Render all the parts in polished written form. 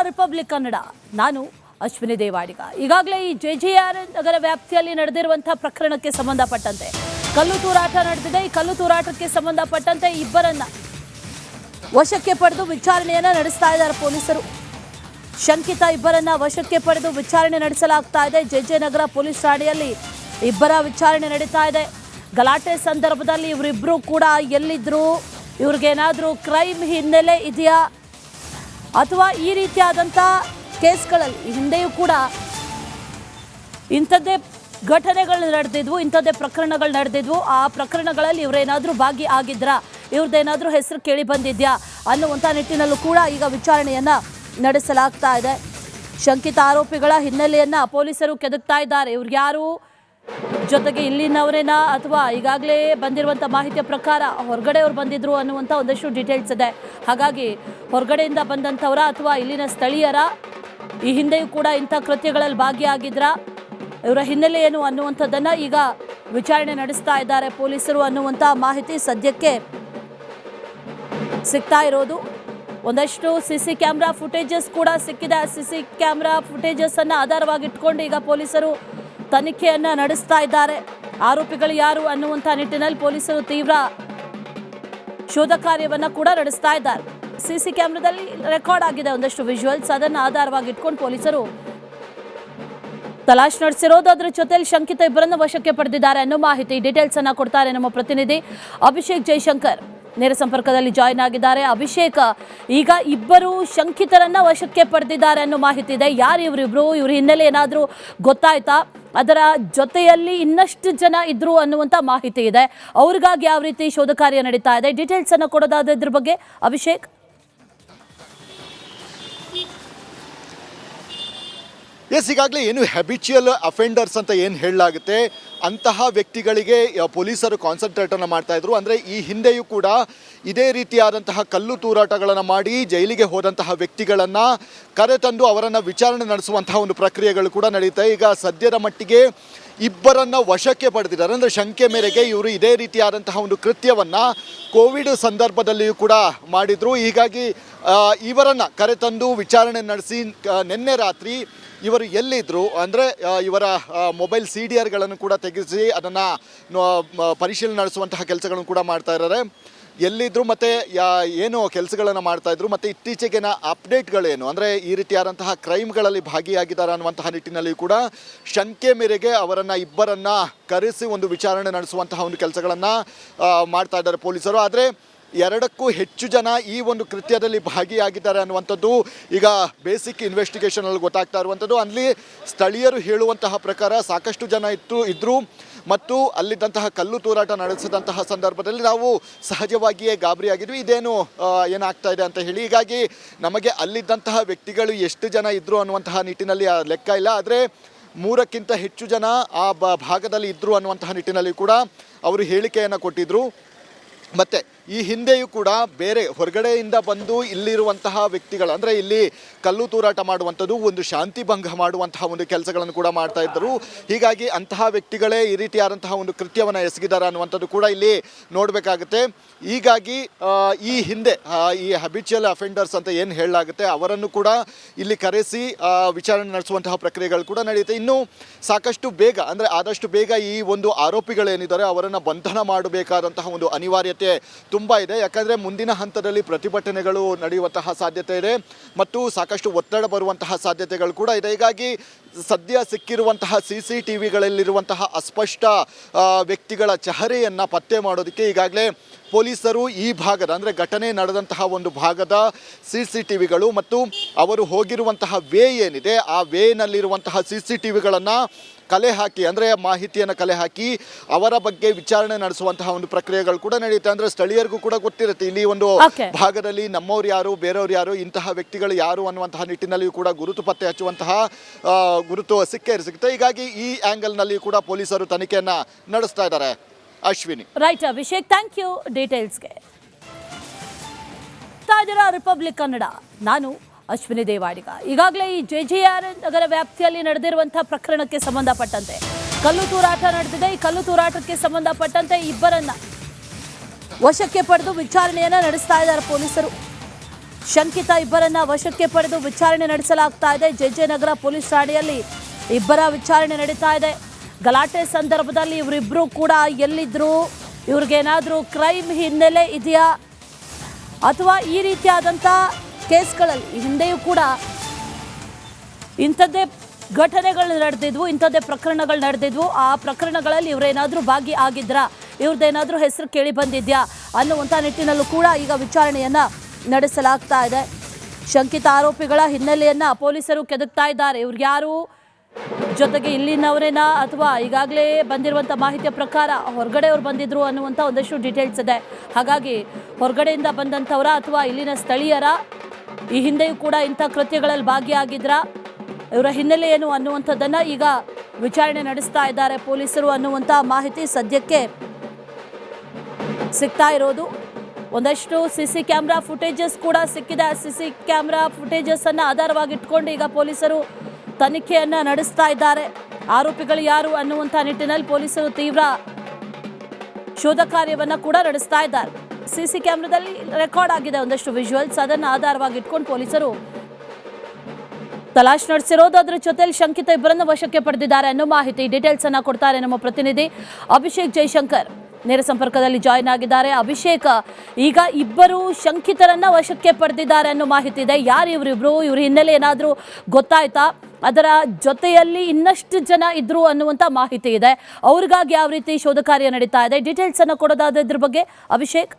Republic Kannada. ನಾನು ಅಶ್ವಿನಿ ದೇವಾಡಿಗ. ಈಗಾಗಲೇ ಈ ಜೆಜೆಆರ್ ನಗರ ವ್ಯಾಪ್ತಿಯಲ್ಲಿ ನಡೆದಿರುವಂತಹ ಪ್ರಕರಣಕ್ಕೆ ಸಂಬಂಧಪಟ್ಟಂತೆ ಕಲ್ಲು ತೂರಾಟ ನಡೆದಿದೆ. ಈ ಕಲ್ಲು ತೂರಾಟಕ್ಕೆ ಸಂಬಂಧಪಟ್ಟಂತೆ ಇಬ್ಬರನ್ನ ವಶಕ್ಕೆ ಪಡೆದು ವಿಚಾರಣೆಯನ್ನ ನಡೆಸ್ತಾ ಇದ್ದಾರೆ ಪೊಲೀಸರು. ಶಂಕಿತ ಇಬ್ಬರನ್ನ ವಶಕ್ಕೆ ಪಡೆದು ವಿಚಾರಣೆ ನಡೆಸಲಾಗ್ತಾ ಇದೆ. ಜೆಜೆ ನಗರ ಪೊಲೀಸ್ ಠಾಣೆಯಲ್ಲಿ ಇಬ್ಬರ ವಿಚಾರಣೆ ನಡೀತಾ ಇದೆ. ಗಲಾಟೆ ಸಂದರ್ಭದಲ್ಲಿ ಇವರಿಬ್ಬರು ಕೂಡ ಎಲ್ಲಿದ್ರು, ಇವ್ರಿಗೇನಾದರೂ ಕ್ರೈಮ್ ಹಿನ್ನೆಲೆ ಇದೆಯಾ ಅಥವಾ ಈ ರೀತಿಯಾದಂಥ ಕೇಸ್ಗಳಲ್ಲಿ ಹಿಂದೆಯೂ ಕೂಡ ಇಂಥದ್ದೇ ಘಟನೆಗಳು ನಡೆದಿದ್ವು, ಇಂಥದ್ದೇ ಪ್ರಕರಣಗಳು ನಡೆದಿದ್ವು. ಆ ಪ್ರಕರಣಗಳಲ್ಲಿ ಇವರೇನಾದರೂ ಭಾಗಿಯಾಗಿದ್ರಾ, ಇವ್ರದ್ದೇನಾದರೂ ಹೆಸರು ಕೇಳಿ ಬಂದಿದ್ಯಾ ಅನ್ನುವಂಥ ನಿಟ್ಟಿನಲ್ಲೂ ಕೂಡ ಈಗ ವಿಚಾರಣೆಯನ್ನು ನಡೆಸಲಾಗ್ತಾ ಇದೆ. ಶಂಕಿತ ಆರೋಪಿಗಳ ಹಿನ್ನೆಲೆಯನ್ನು ಪೊಲೀಸರು ಕೆದಕ್ತಾ ಇದ್ದಾರೆ. ಇವ್ರಿಗೆ ಯಾರು, ಜೊತೆಗೆ ಇಲ್ಲಿನವರೇನಾ ಅಥವಾ ಈಗಾಗಲೇ ಬಂದಿರುವಂಥ ಮಾಹಿತಿಯ ಪ್ರಕಾರ ಹೊರಗಡೆಯವ್ರು ಬಂದಿದ್ರು ಅನ್ನುವಂಥ ಒಂದಷ್ಟು ಡೀಟೇಲ್ಸ್ ಇದೆ. ಹಾಗಾಗಿ ಹೊರಗಡೆಯಿಂದ ಬಂದಂಥವರ ಅಥವಾ ಇಲ್ಲಿನ ಸ್ಥಳೀಯರ, ಈ ಹಿಂದೆಯೂ ಕೂಡ ಇಂಥ ಕೃತ್ಯಗಳಲ್ಲಿ ಭಾಗಿಯಾಗಿದ್ರ, ಇವರ ಹಿನ್ನೆಲೆ ಏನು ಅನ್ನುವಂಥದ್ದನ್ನು ಈಗ ವಿಚಾರಣೆ ನಡೆಸ್ತಾ ಇದ್ದಾರೆ ಪೊಲೀಸರು ಅನ್ನುವಂಥ ಮಾಹಿತಿ ಸದ್ಯಕ್ಕೆ ಸಿಗ್ತಾ ಇರೋದು. ಒಂದಷ್ಟು ಸಿಸಿ ಕ್ಯಾಮ್ರಾ ಫುಟೇಜಸ್ ಕೂಡ ಸಿಕ್ಕಿದೆ. ಸಿಸಿ ಕ್ಯಾಮ್ರಾ ಫುಟೇಜಸ್ ಅನ್ನು ಆಧಾರವಾಗಿಟ್ಕೊಂಡು ಈಗ ಪೊಲೀಸರು ತನಿಖೆಯನ್ನ ನಡೆಸ್ತಾ ಇದ್ದಾರೆ. ಆರೋಪಿಗಳು ಯಾರು ಅನ್ನುವಂಥ ನಿಟ್ಟಿನಲ್ಲಿ ಪೊಲೀಸರು ತೀವ್ರ ಶೋಧ ಕಾರ್ಯವನ್ನ ಕೂಡ ನಡೆಸ್ತಾ ಇದ್ದಾರೆ. ಸಿಸಿ ಕ್ಯಾಮ್ರಾದಲ್ಲಿ ರೆಕಾರ್ಡ್ ಆಗಿದೆ ಒಂದಷ್ಟು ವಿಜುವಲ್ಸ್, ಅದನ್ನು ಆಧಾರವಾಗಿ ಇಟ್ಕೊಂಡು ಪೊಲೀಸರು ತಲಾಶ್ ನಡೆಸಿರೋದು. ಅದರ ಜೊತೆಯಲ್ಲಿ ಶಂಕಿತ ಇಬ್ಬರನ್ನು ವಶಕ್ಕೆ ಪಡೆದಿದ್ದಾರೆ ಅನ್ನೋ ಮಾಹಿತಿ, ಡೀಟೇಲ್ಸ್ ಅನ್ನ ಕೊಡ್ತಾರೆ ನಮ್ಮ ಪ್ರತಿನಿಧಿ ಅಭಿಷೇಕ್ ಜೈಶಂಕರ್. ನೇರ ಸಂಪರ್ಕದಲ್ಲಿ ಜಾಯಿನ್ ಆಗಿದ್ದಾರೆ. ಅಭಿಷೇಕ್, ಈಗ ಇಬ್ಬರು ಶಂಕಿತರನ್ನ ವಶಕ್ಕೆ ಪಡೆದಿದ್ದಾರೆ ಅನ್ನೋ ಮಾಹಿತಿ ಇದೆ. ಯಾರು ಇವರಿಬ್ರು, ಇವ್ರ ಹಿನ್ನೆಲೆ ಏನಾದರೂ ಗೊತ್ತಾಯ್ತಾ? ಅದರ ಜೊತೆಯಲ್ಲಿ ಇನ್ನಷ್ಟು ಜನ ಇದ್ರು ಅನ್ನುವಂಥ ಮಾಹಿತಿ ಇದೆ. ಅವ್ರಿಗಾಗಿ ಯಾವ ರೀತಿ ಶೋಧ ಕಾರ್ಯ ನಡೀತಾ ಇದೆ, ಡೀಟೇಲ್ಸ್ ಅನ್ನು ಕೊಡೋದಾದ ಇದ್ರ ಬಗ್ಗೆ ಅಭಿಷೇಕ್. ಎಸ್, ಈಗಾಗಲೇ ಏನು ಹ್ಯಾಬಿಚುಯಲ್ ಅಫೆಂಡರ್ಸ್ ಅಂತ ಏನು ಹೇಳಲಾಗುತ್ತೆ ಅಂತಹ ವ್ಯಕ್ತಿಗಳಿಗೆ ಪೊಲೀಸರು ಕಾನ್ಸಂಟ್ರೇಟನ್ನು ಮಾಡ್ತಾಯಿದ್ರು. ಅಂದರೆ ಈ ಹಿಂದೆಯೂ ಕೂಡ ಇದೇ ರೀತಿಯಾದಂತಹ ಕಲ್ಲು ತೂರಾಟಗಳನ್ನು ಮಾಡಿ ಜೈಲಿಗೆ ಹೋದಂತಹ ವ್ಯಕ್ತಿಗಳನ್ನು ಕರೆತಂದು ಅವರನ್ನು ವಿಚಾರಣೆ ನಡೆಸುವಂತಹ ಒಂದು ಪ್ರಕ್ರಿಯೆಗಳು ಕೂಡ ನಡೀತಾ. ಈಗ ಸದ್ಯದ ಮಟ್ಟಿಗೆ ಇಬ್ಬರನ್ನು ವಶಕ್ಕೆ ಪಡೆದಿದ್ದಾರೆ. ಅಂದರೆ ಶಂಕೆ ಮೇರೆಗೆ ಇವರು ಇದೇ ರೀತಿಯಾದಂತಹ ಒಂದು ಕೃತ್ಯವನ್ನು ಕೋವಿಡ್ ಸಂದರ್ಭದಲ್ಲಿಯೂ ಕೂಡ ಮಾಡಿದರು. ಹೀಗಾಗಿ ಇವರನ್ನು ಕರೆತಂದು ವಿಚಾರಣೆ ನಡೆಸಿ ನಿನ್ನೆ ರಾತ್ರಿ ಇವರು ಎಲ್ಲಿದ್ದರು ಅಂದರೆ ಇವರ ಮೊಬೈಲ್ CDRಗಳನ್ನು ಕೂಡ ತೆಗೆಸಿ ಅದನ್ನು ಪರಿಶೀಲನೆ ನಡೆಸುವಂತಹ ಕೆಲಸಗಳನ್ನು ಕೂಡ ಮಾಡ್ತಾ ಇದ್ದಾರೆ. ಎಲ್ಲಿದ್ದರು ಮತ್ತು ಏನು ಕೆಲಸಗಳನ್ನು ಮಾಡ್ತಾಯಿದ್ರು ಮತ್ತು ಇತ್ತೀಚೆಗಿನ ಅಪ್ಡೇಟ್ಗಳೇನು, ಅಂದರೆ ಈ ರೀತಿಯಾದಂತಹ ಕ್ರೈಮ್ಗಳಲ್ಲಿ ಭಾಗಿಯಾಗಿದ್ದಾರೆ ಅನ್ನುವಂತಹ ನಿಟ್ಟಿನಲ್ಲಿ ಕೂಡ ಶಂಕೆ ಮೇರೆಗೆ ಅವರನ್ನು ಇಬ್ಬರನ್ನು ಕರೆಸಿ ಒಂದು ವಿಚಾರಣೆ ನಡೆಸುವಂತಹ ಒಂದು ಕೆಲಸಗಳನ್ನು ಮಾಡ್ತಾ ಇದ್ದಾರೆ ಪೊಲೀಸರು. ಆದರೆ 2ಕ್ಕೂ ಹೆಚ್ಚು ಜನ ಈ ಒಂದು ಕೃತ್ಯದಲ್ಲಿ ಭಾಗಿಯಾಗಿದ್ದಾರೆ ಅನ್ನುವಂಥದ್ದು ಈಗ ಬೇಸಿಕ್ ಇನ್ವೆಸ್ಟಿಗೇಷನಲ್ಲಿ ಗೊತ್ತಾಗ್ತಾ ಇರುವಂಥದ್ದು. ಅಲ್ಲಿ ಸ್ಥಳೀಯರು ಹೇಳುವಂತಹ ಪ್ರಕಾರ ಸಾಕಷ್ಟು ಜನ ಇದ್ದರು ಮತ್ತು ಅಲ್ಲಿದ್ದಂತಹ ಕಲ್ಲು ತೂರಾಟ ನಡೆಸಿದಂತಹ ಸಂದರ್ಭದಲ್ಲಿ ನಾವು ಸಹಜವಾಗಿಯೇ ಗಾಬರಿಯಾಗಿದ್ವಿ, ಇದೇನು ಏನಾಗ್ತಾ ಇದೆ ಅಂತ ಹೇಳಿ. ಹೀಗಾಗಿ ನಮಗೆ ಅಲ್ಲಿದ್ದಂತಹ ವ್ಯಕ್ತಿಗಳು ಎಷ್ಟು ಜನ ಇದ್ದರು ಅನ್ನುವಂತಹ ನಿಟ್ಟಿನಲ್ಲಿ ಲೆಕ್ಕ ಇಲ್ಲ. ಆದರೆ 3ಕ್ಕಿಂತ ಹೆಚ್ಚು ಜನ ಆ ಭಾಗದಲ್ಲಿ ಇದ್ದರು ಅನ್ನುವಂತಹ ನಿಟ್ಟಿನಲ್ಲಿ ಕೂಡ ಅವರು ಹೇಳಿಕೆಯನ್ನು ಕೊಟ್ಟಿದ್ದರು. ಮತ್ತು ಈ ಹಿಂದೆಯೂ ಕೂಡ ಬೇರೆ ಹೊರಗಡೆಯಿಂದ ಬಂದು ಇಲ್ಲಿರುವಂತಹ ವ್ಯಕ್ತಿಗಳು, ಅಂದರೆ ಇಲ್ಲಿ ಕಲ್ಲು ತೂರಾಟ ಮಾಡುವಂಥದ್ದು, ಒಂದು ಶಾಂತಿ ಭಂಗ ಮಾಡುವಂತಹ ಒಂದು ಕೆಲಸಗಳನ್ನು ಕೂಡ ಮಾಡ್ತಾ ಇದ್ದರು. ಹೀಗಾಗಿ ಅಂತಹ ವ್ಯಕ್ತಿಗಳೇ ಈ ರೀತಿಯಾದಂತಹ ಒಂದು ಕೃತ್ಯವನ್ನು ಎಸಗಿದ್ದಾರೆ ಅನ್ನುವಂಥದ್ದು ಕೂಡ ಇಲ್ಲಿ ನೋಡಬೇಕಾಗುತ್ತೆ. ಹೀಗಾಗಿ ಈ ಹಿಂದೆ ಈ ಹ್ಯಾಬಿಚುಯಲ್ ಅಫೆಂಡರ್ಸ್ ಅಂತ ಏನು ಹೇಳಲಾಗುತ್ತೆ ಅವರನ್ನು ಕೂಡ ಇಲ್ಲಿ ಕರೆಸಿ ವಿಚಾರಣೆ ನಡೆಸುವಂತಹ ಪ್ರಕ್ರಿಯೆಗಳು ಕೂಡ ನಡೆಯುತ್ತೆ. ಇನ್ನೂ ಸಾಕಷ್ಟು ಬೇಗ, ಅಂದರೆ ಆದಷ್ಟು ಬೇಗ ಈ ಒಂದು ಆರೋಪಿಗಳೇನಿದ್ದಾರೆ ಅವರನ್ನು ಬಂಧನ ಮಾಡಬೇಕಾದಂತಹ ಒಂದು ಅನಿವಾರ್ಯತೆ ತುಂಬ ಇದೆ. ಯಾಕಂದರೆ ಮುಂದಿನ ಹಂತದಲ್ಲಿ ಪ್ರತಿಭಟನೆಗಳು ನಡೆಯುವಂತಹ ಸಾಧ್ಯತೆ ಇದೆ ಮತ್ತು ಸಾಕಷ್ಟು ಒತ್ತಡ ಬರುವಂತಹ ಸಾಧ್ಯತೆಗಳು ಕೂಡ ಇದೆ. ಹೀಗಾಗಿ ಸದ್ಯ ಸಿಕ್ಕಿರುವಂತಹ CCTVಗಳಲ್ಲಿರುವಂತಹ ಅಸ್ಪಷ್ಟ ವ್ಯಕ್ತಿಗಳ ಚಹರೆಯನ್ನು ಪತ್ತೆ ಮಾಡೋದಕ್ಕೆ ಈಗಾಗಲೇ ಪೊಲೀಸರು ಈ ಭಾಗದ, ಅಂದರೆ ಘಟನೆ ನಡೆದಂತಹ ಒಂದು ಭಾಗದ CCTVಗಳು ಮತ್ತು ಅವರು ಹೋಗಿರುವಂತಹ ವೇ ಏನಿದೆ ಆ ವೇನಲ್ಲಿರುವಂತಹ CCTVಗಳನ್ನು ಕಲೆ ಹಾಕಿ, ಅಂದರೆ ಮಾಹಿತಿಯನ್ನು ಕಲೆ ಹಾಕಿ ಅವರ ಬಗ್ಗೆ ವಿಚಾರಣೆ ನಡೆಸುವಂತಹ ಒಂದು ಪ್ರಕ್ರಿಯೆಗಳು ಕೂಡ ನಡೆಯುತ್ತೆ. ಅಂದರೆ ಸ್ಥಳೀಯರಿಗೂ ಕೂಡ ಗೊತ್ತಿರುತ್ತೆ ಇಲ್ಲಿ ಒಂದು ಭಾಗದಲ್ಲಿ ನಮ್ಮವ್ರು ಯಾರು, ಬೇರೆಯವ್ರು ಯಾರು, ಇಂತಹ ವ್ಯಕ್ತಿಗಳು ಯಾರು ಅನ್ನುವಂತಹ ನಿಟ್ಟಿನಲ್ಲಿಯೂ ಕೂಡ ಗುರುತು ಪತ್ತೆ ಹಚ್ಚುವಂತಹ ಗುರುತು ಸಿಗುತ್ತೆ. ಹೀಗಾಗಿ ಈ ಆ್ಯಂಗಲ್ನಲ್ಲಿ ಕೂಡ ಪೊಲೀಸರು ತನಿಖೆಯನ್ನು ನಡೆಸ್ತಾ ಇದ್ದಾರೆ. Ashwini. Right Abhishek, thank you ಡೀಟೇಲ್ಸ್ಗೆ. ರಿಪಬ್ಲಿಕ್ ಕನ್ನಡ, ನಾನು ಅಶ್ವಿನಿ ದೇವಾಡಿಗ. ಈಗಾಗಲೇ ಈ ಜೆಜೆಆರ್ ನಗರ ವ್ಯಾಪ್ತಿಯಲ್ಲಿ ನಡೆದಿರುವಂತಹ ಪ್ರಕರಣಕ್ಕೆ ಸಂಬಂಧಪಟ್ಟಂತೆ ಕಲ್ಲು ತೂರಾಟ ನಡೆದಿದೆ. ಈ ಕಲ್ಲು ತೂರಾಟಕ್ಕೆ ಸಂಬಂಧಪಟ್ಟಂತೆ ಇಬ್ಬರನ್ನ ವಶಕ್ಕೆ ಪಡೆದು ವಿಚಾರಣೆಯನ್ನ ನಡೆಸ್ತಾ ಇದ್ದಾರೆ ಪೊಲೀಸರು. ಶಂಕಿತ ಇಬ್ಬರನ್ನ ವಶಕ್ಕೆ ಪಡೆದು ವಿಚಾರಣೆ ನಡೆಸಲಾಗ್ತಾ ಇದೆ. ಜೆಜೆನಗರ ಪೊಲೀಸ್ ಠಾಣೆಯಲ್ಲಿ ಇಬ್ಬರ ವಿಚಾರಣೆ ನಡೀತಾ ಇದೆ. ಗಲಾಟೆ ಸಂದರ್ಭದಲ್ಲಿ ಇವರಿಬ್ಬರು ಕೂಡ ಎಲ್ಲಿದ್ರು, ಇವ್ರಿಗೇನಾದರೂ ಕ್ರೈಮ್ ಹಿನ್ನೆಲೆ ಇದೆಯಾ ಅಥವಾ ಈ ರೀತಿಯಾದಂಥ ಕೇಸ್ಗಳಲ್ಲಿ ಹಿಂದೆಯೂ ಕೂಡ ಇಂಥದ್ದೇ ಘಟನೆಗಳು ನಡೆದಿದ್ವು, ಇಂಥದ್ದೇ ಪ್ರಕರಣಗಳು ನಡೆದಿದ್ವು. ಆ ಪ್ರಕರಣಗಳಲ್ಲಿ ಇವರೇನಾದರೂ ಭಾಗಿಯಾಗಿದ್ರಾ, ಇವ್ರದ್ದೇನಾದರೂ ಹೆಸರು ಕೇಳಿ ಬಂದಿದ್ಯಾ ಅನ್ನುವಂಥ ನಿಟ್ಟಿನಲ್ಲೂ ಕೂಡ ಈಗ ವಿಚಾರಣೆಯನ್ನು ನಡೆಸಲಾಗ್ತಾ ಇದೆ. ಶಂಕಿತ ಆರೋಪಿಗಳ ಹಿನ್ನೆಲೆಯನ್ನು ಪೊಲೀಸರು ಕೆದಕ್ತಾ ಇದ್ದಾರೆ. ಇವ್ರು ಯಾರು, ಜೊತೆಗೆ ಇಲ್ಲಿನವರೇನಾ ಅಥವಾ ಈಗಾಗಲೇ ಬಂದಿರುವಂಥ ಮಾಹಿತಿಯ ಪ್ರಕಾರ ಹೊರಗಡೆಯವ್ರು ಬಂದಿದ್ರು ಅನ್ನುವಂಥ ಒಂದಷ್ಟು ಡೀಟೇಲ್ಸ್ ಇದೆ. ಹಾಗಾಗಿ ಹೊರಗಡೆಯಿಂದ ಬಂದಂಥವರ ಅಥವಾ ಇಲ್ಲಿನ ಸ್ಥಳೀಯರ, ಈ ಹಿಂದೆಯೂ ಕೂಡ ಇಂಥ ಕೃತ್ಯಗಳಲ್ಲಿ ಭಾಗಿಯಾಗಿದ್ರಾ, ಇವರ ಹಿನ್ನೆಲೆ ಏನು ಅನ್ನುವಂಥದ್ದನ್ನು ಈಗ ವಿಚಾರಣೆ ನಡೆಸ್ತಾ ಇದ್ದಾರೆ ಪೊಲೀಸರು ಅನ್ನುವಂಥ ಮಾಹಿತಿ ಸದ್ಯಕ್ಕೆ ಸಿಗ್ತಾ ಇರೋದು. ಒಂದಷ್ಟು ಸಿಸಿ ಕ್ಯಾಮ್ರಾ ಫುಟೇಜಸ್ ಕೂಡ ಸಿಕ್ಕಿದೆ. ಸಿಸಿ ಕ್ಯಾಮ್ರಾ ಫುಟೇಜಸ್ ಅನ್ನು ಆಧಾರವಾಗಿಟ್ಕೊಂಡು ಈಗ ಪೊಲೀಸರು ತನಿಖೆಯನ್ನು ನಡೆಸ್ತಾ ಇದ್ದಾರೆ. ಆರೋಪಿಗಳು ಯಾರು ಅನ್ನುವಂಥ ನಿಟ್ಟಿನಲ್ಲಿ ಪೊಲೀಸರು ತೀವ್ರ ಶೋಧ ಕಾರ್ಯವನ್ನು ಕೂಡ ನಡೆಸ್ತಾ ಇದ್ದಾರೆ. ಸಿಸಿ ಕ್ಯಾಮ್ರಾದಲ್ಲಿ ರೆಕಾರ್ಡ್ ಆಗಿದೆ ಒಂದಷ್ಟು ವಿಜುವಲ್ಸ್, ಅದನ್ನು ಆಧಾರವಾಗಿಟ್ಕೊಂಡು ಪೊಲೀಸರು ತಲಾಶ್ ನಡೆಸಿರೋದು. ಅದರ ಜೊತೆಯಲ್ಲಿ ಶಂಕಿತ ಇಬ್ಬರನ್ನು ವಶಕ್ಕೆ ಪಡೆದಿದ್ದಾರೆ ಅನ್ನೋ ಮಾಹಿತಿ, ಡೀಟೇಲ್ಸ್ ಅನ್ನ ಕೊಡ್ತಾರೆ ನಮ್ಮ ಪ್ರತಿನಿಧಿ ಅಭಿಷೇಕ್ ಜೈಶಂಕರ್. ನೇರ ಸಂಪರ್ಕದಲ್ಲಿ ಜಾಯಿನ್ ಆಗಿದ್ದಾರೆ. ಅಭಿಷೇಕ್, ಈಗ ಇಬ್ಬರು ಶಂಕಿತರನ್ನ ವಶಕ್ಕೆ ಪಡೆದಿದ್ದಾರೆ ಅನ್ನೋ ಮಾಹಿತಿ ಇದೆ. ಯಾರು ಇವರಿಬ್ರು, ಇವ್ರ ಹಿನ್ನೆಲೆ ಏನಾದರೂ ಗೊತ್ತಾಯ್ತಾ? ಅದರ ಜೊತೆಯಲ್ಲಿ ಇನ್ನಷ್ಟು ಜನ ಇದ್ರು ಅನ್ನುವಂಥ ಮಾಹಿತಿ ಇದೆ. ಅವ್ರಿಗಾಗಿ ಯಾವ ರೀತಿ ಶೋಧ ಕಾರ್ಯ ನಡೀತಾ ಇದೆ, ಡೀಟೇಲ್ಸ್ ಅನ್ನ ಕೊಡೋದಾದ್ರೆ ಇದ್ರ ಬಗ್ಗೆ ಅಭಿಷೇಕ್.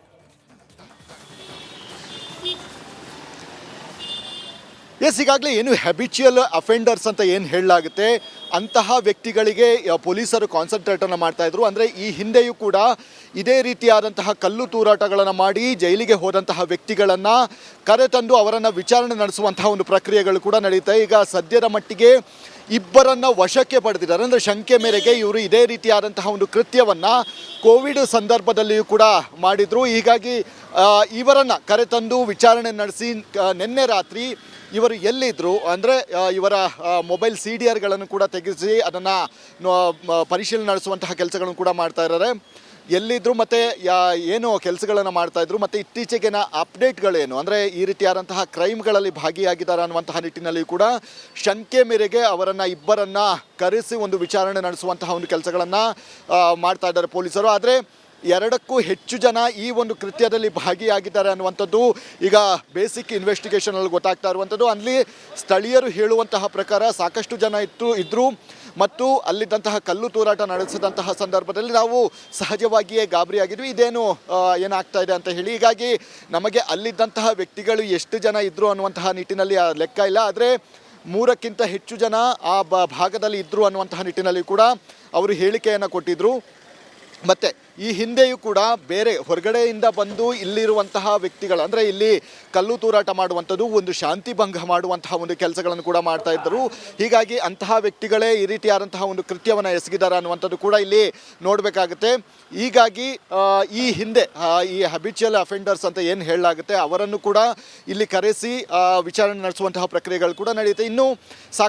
ಈಗಾಗಲೇ ಏನು ಹ್ಯಾಬಿಚುಯಲ್ ಅಫೆಂಡರ್ಸ್ ಅಂತ ಏನು ಹೇಳಲಾಗುತ್ತೆ ಅಂತಹ ವ್ಯಕ್ತಿಗಳಿಗೆ ಪೊಲೀಸರು ಕಾನ್ಸಂಟ್ರೇಟನ್ನು ಮಾಡ್ತಾ ಇದ್ರು. ಅಂದರೆ ಈ ಹಿಂದೆಯೂ ಕೂಡ ಇದೇ ರೀತಿಯಾದಂತಹ ಕಲ್ಲು ತೂರಾಟಗಳನ್ನು ಮಾಡಿ ಜೈಲಿಗೆ ಹೋದಂತಹ ವ್ಯಕ್ತಿಗಳನ್ನು ಕರೆತಂದು ಅವರನ್ನು ವಿಚಾರಣೆ ನಡೆಸುವಂತಹ ಒಂದು ಪ್ರಕ್ರಿಯೆಗಳು ಕೂಡ ನಡೀತಾ. ಈಗ ಸದ್ಯದ ಮಟ್ಟಿಗೆ ಇಬ್ಬರನ್ನು ವಶಕ್ಕೆ ಪಡೆದಿದ್ದಾರೆ. ಅಂದರೆ ಶಂಕೆ ಮೇರೆಗೆ ಇವರು ಇದೇ ರೀತಿಯಾದಂತಹ ಒಂದು ಕೃತ್ಯವನ್ನು ಕೋವಿಡ್ ಸಂದರ್ಭದಲ್ಲಿಯೂ ಕೂಡ ಮಾಡಿದರು. ಹೀಗಾಗಿ ಇವರನ್ನು ಕರೆತಂದು ವಿಚಾರಣೆ ನಡೆಸಿ ನಿನ್ನೆ ರಾತ್ರಿ ಇವರು ಎಲ್ಲಿದ್ದರು ಅಂದರೆ ಇವರ ಮೊಬೈಲ್ CDRಗಳನ್ನು ಕೂಡ ತೆಗೆಸಿ ಅದನ್ನು ಪರಿಶೀಲನೆ ನಡೆಸುವಂತಹ ಕೆಲಸಗಳನ್ನು ಕೂಡ ಮಾಡ್ತಾ ಇದ್ದಾರೆ. ಎಲ್ಲಿದ್ದರು ಮತ್ತು ಏನು ಕೆಲಸಗಳನ್ನು ಮಾಡ್ತಾಯಿದ್ರು ಮತ್ತು ಇತ್ತೀಚೆಗಿನ ಅಪ್ಡೇಟ್ಗಳೇನು, ಅಂದರೆ ಈ ರೀತಿಯಾದಂತಹ ಕ್ರೈಮ್ಗಳಲ್ಲಿ ಭಾಗಿಯಾಗಿದ್ದಾರೆ ಅನ್ನುವಂತಹ ನಿಟ್ಟಿನಲ್ಲಿ ಕೂಡ ಶಂಕೆ ಮೇರೆಗೆ ಅವರನ್ನು ಇಬ್ಬರನ್ನು ಕರೆಸಿ ಒಂದು ವಿಚಾರಣೆ ನಡೆಸುವಂತಹ ಒಂದು ಕೆಲಸಗಳನ್ನು ಮಾಡ್ತಾ ಇದ್ದಾರೆ ಪೊಲೀಸರು. ಆದರೆ 2ಕ್ಕೂ ಹೆಚ್ಚು ಜನ ಈ ಒಂದು ಕೃತ್ಯದಲ್ಲಿ ಭಾಗಿಯಾಗಿದ್ದಾರೆ ಅನ್ನುವಂಥದ್ದು ಈಗ ಬೇಸಿಕ್ ಇನ್ವೆಸ್ಟಿಗೇಷನಲ್ಲಿ ಗೊತ್ತಾಗ್ತಾ ಇರುವಂಥದ್ದು. ಅಲ್ಲಿ ಸ್ಥಳೀಯರು ಹೇಳುವಂತಹ ಪ್ರಕಾರ ಸಾಕಷ್ಟು ಜನ ಇದ್ದರು ಮತ್ತು ಅಲ್ಲಿದ್ದಂತಹ ಕಲ್ಲು ತೂರಾಟ ನಡೆಸಿದಂತಹ ಸಂದರ್ಭದಲ್ಲಿ ನಾವು ಸಹಜವಾಗಿಯೇ ಗಾಬರಿಯಾಗಿದ್ವಿ, ಇದೇನು ಏನಾಗ್ತಾ ಇದೆ ಅಂತ ಹೇಳಿ. ಹೀಗಾಗಿ ನಮಗೆ ಅಲ್ಲಿದ್ದಂತಹ ವ್ಯಕ್ತಿಗಳು ಎಷ್ಟು ಜನ ಇದ್ದರು ಅನ್ನುವಂತಹ ನಿಟ್ಟಿನಲ್ಲಿ ಲೆಕ್ಕ ಇಲ್ಲ. ಆದರೆ 3ಕ್ಕಿಂತ ಹೆಚ್ಚು ಜನ ಆ ಭಾಗದಲ್ಲಿ ಇದ್ದರು ಅನ್ನುವಂತಹ ನಿಟ್ಟಿನಲ್ಲಿ ಕೂಡ ಅವರು ಹೇಳಿಕೆಯನ್ನು ಕೊಟ್ಟಿದ್ದರು. ಮತ್ತು ಈ ಹಿಂದೆಯೂ ಕೂಡ ಬೇರೆ ಹೊರಗಡೆಯಿಂದ ಬಂದು ಇಲ್ಲಿರುವಂತಹ ವ್ಯಕ್ತಿಗಳು, ಅಂದರೆ ಇಲ್ಲಿ ಕಲ್ಲು ತೂರಾಟ ಮಾಡುವಂಥದ್ದು, ಒಂದು ಶಾಂತಿ ಭಂಗ ಮಾಡುವಂತಹ ಒಂದು ಕೆಲಸಗಳನ್ನು ಕೂಡ ಮಾಡ್ತಾ ಇದ್ದರು. ಹೀಗಾಗಿ ಅಂತಹ ವ್ಯಕ್ತಿಗಳೇ ಈ ರೀತಿಯಾದಂತಹ ಒಂದು ಕೃತ್ಯವನ್ನು ಎಸಗಿದ್ದಾರೆ ಅನ್ನುವಂಥದ್ದು ಕೂಡ ಇಲ್ಲಿ ನೋಡಬೇಕಾಗುತ್ತೆ. ಹೀಗಾಗಿ ಈ ಹಿಂದೆ ಈ ಹ್ಯಾಬಿಚುಯಲ್ ಅಫೆಂಡರ್ಸ್ ಅಂತ ಏನು ಹೇಳಲಾಗುತ್ತೆ ಅವರನ್ನು ಕೂಡ ಇಲ್ಲಿ ಕರೆಸಿ ವಿಚಾರಣೆ ನಡೆಸುವಂತಹ ಪ್ರಕ್ರಿಯೆಗಳು ಕೂಡ ನಡೆಯುತ್ತೆ. ಇನ್ನೂ ಸಾಕಷ್ಟು